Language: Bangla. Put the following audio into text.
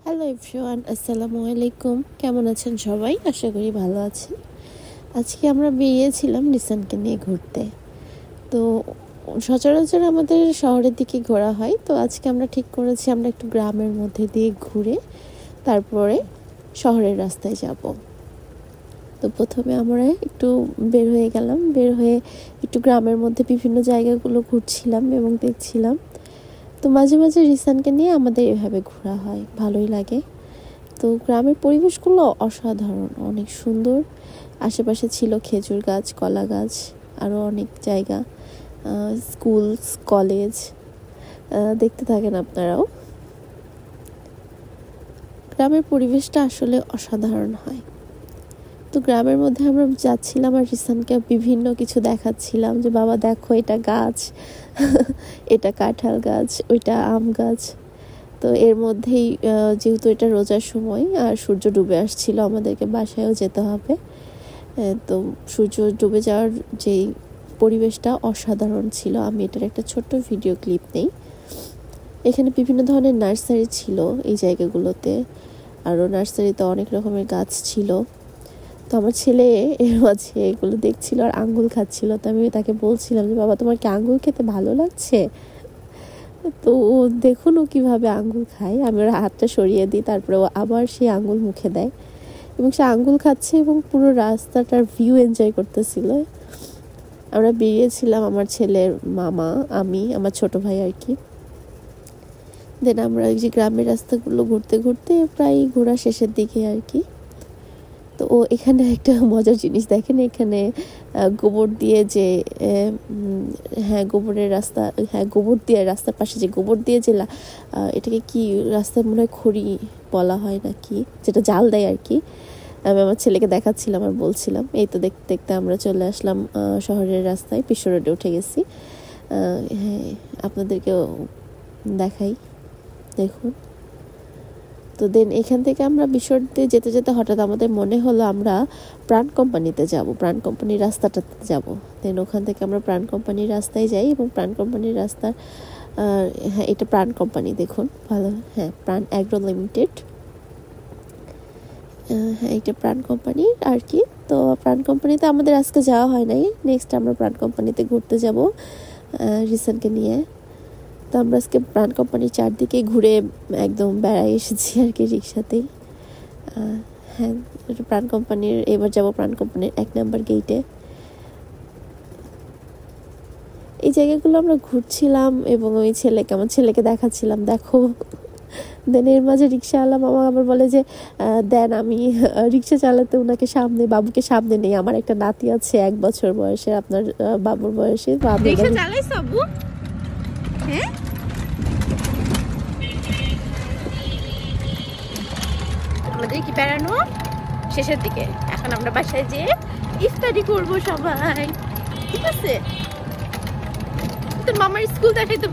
হ্যালো এভরিওয়ান, আসসালামু আলাইকুম। কেমন আছেন সবাই? আশা করি ভালো আছেন। আজকে আমরা বেরিয়েছিলাম রিসানকে নিয়ে ঘুরতে। তো সচরাচর আমাদের শহরের দিকে ঘোরা হয়, তো আজকে আমরা ঠিক করেছি আমরা একটু গ্রামের মধ্যে দিয়ে ঘুরে তারপরে শহরের রাস্তায় যাব। তো প্রথমে আমরা একটু বের হয়ে গেলাম, বের হয়ে একটু গ্রামের মধ্যে বিভিন্ন জায়গাগুলো ঘুরছিলাম এবং দেখছিলাম। তো মাঝে মাঝে রিসানকে নিয়ে আমাদের এভাবে ঘোরা হয়, ভালোই লাগে। তো গ্রামের পরিবেশগুলো অসাধারণ, অনেক সুন্দর। আশেপাশে ছিল খেজুর গাছ, কলা গাছ, আরও অনেক জায়গা, স্কুল, কলেজ। দেখতে থাকেন আপনারাও। গ্রামের পরিবেশটা আসলে অসাধারণ হয়। তো গ্রামের মধ্যে আমরা যাচ্ছিলাম আর রিসানকে বিভিন্ন কিছু দেখাচ্ছিলাম যে বাবা দেখো এটা গাছ, এটা কাঁঠাল গাছ, ওইটা আম গাছ। তো এর মধ্যেই যেহেতু এটা রোজার সময় আর সূর্য ডুবে আসছিল, আমাদেরকে বাসায়ও যেতে হবে। তো সূর্য ডুবে যাওয়ার যেই পরিবেশটা অসাধারণ ছিল। আমি এটার একটা ছোট্ট ভিডিও ক্লিপ নেই। এখানে বিভিন্ন ধরনের নার্সারি ছিল এই জায়গাগুলোতে, আরও নার্সারিতে অনেক রকমের গাছ ছিল। তো আমার ছেলে এর মাঝে এগুলো দেখছিল আর আঙ্গুল খাচ্ছিল। তো আমি তাকে বলছিলাম যে বাবা তোমার কি আঙ্গুল খেতে ভালো লাগছে? তো ও দেখুন ও কীভাবে আঙ্গুল খায়। আমি ওর হাতটা সরিয়ে দিই, তারপরে ও আবার সেই আঙ্গুল মুখে দেয় এবং সে আঙ্গুল খাচ্ছে এবং পুরো রাস্তাটার ভিউ এনজয় করতেছিল। আমরা বেরিয়েছিলাম, আমার ছেলের মামা, আমি, আমার ছোট ভাই আর কি। দেন আমরা এই যে গ্রামের রাস্তাগুলো ঘুরতে ঘুরতে প্রায় ঘোরা শেষের দিকে আর কি। তো ও এখানে একটা মজার জিনিস দেখেন, এখানে গোবর দিয়ে যে গোবরের রাস্তা, গোবর দিয়ে রাস্তার পাশে যে গোবর দিয়ে যে এটাকে কি রাস্তায় মনে হয় খড়ি বলা হয় নাকি, যেটা জাল দেয় আর কি। আমি আমার ছেলেকে দেখাচ্ছিলাম আর বলছিলাম। এই তো দেখতে দেখতে আমরা চলে আসলাম শহরের রাস্তায়, বিশ্ব রোডে উঠে গেছি। হ্যাঁ, আপনাদেরকেও দেখাই, দেখুন। তো দেন এখান থেকে আমরা বিশ্বরোডে যেতে যেতে হঠাৎ আমাদের মনে হলো আমরা প্রাণ কোম্পানিতে যাব, প্রাণ কোম্পানির রাস্তাটাতে যাব। দেন ওখান থেকে আমরা প্রাণ কোম্পানির রাস্তায় যাই এবং প্রাণ কোম্পানির রাস্তা, হ্যাঁ এটা প্রাণ কোম্পানি, দেখুন ভালো, হ্যাঁ প্রাণ অ্যাগ্রো লিমিটেড, হ্যাঁ এটা প্রাণ কোম্পানি আর কি। তো প্রাণ কোম্পানিতে আমাদের আজকে যাওয়া হয় নাই, নেক্সট আমরা প্রাণ কোম্পানিতে ঘুরতে যাব রিসানকে নিয়ে। তো আমরা আজকে প্রাণ কোম্পানির চারদিকে ঘুরে একদম বেড়াই এসেছি আর কি রিক্সাতেই। হ্যাঁ প্রাণ কোম্পানির, এবার যাব প্রাণ কোম্পানির 1 নম্বর গেটে। এই জায়গাগুলো আমরা ঘুরছিলাম এবং ওই আমার ছেলেকে দেখাচ্ছিলাম, দেখো। দেন এর মাঝে রিক্সাওয়ালা মামা আবার বলে যে দেন আমি রিক্সা চালাতে ওনাকে সামনে, বাবুকে সামনে নেই, আমার একটা নাতি আছে 1 বছর বয়সে, আপনার বাবুর বয়সে। রিক্সা চালাইছ আব্বু? হ্যাঁ আমাদের কি বেড়ানো শেষের দিকে, এখন আমরা বাসায় যেয়ে ইফতারি করবো সবাই, ঠিক আছে? তোর মামার স্কুল দেখাই তো।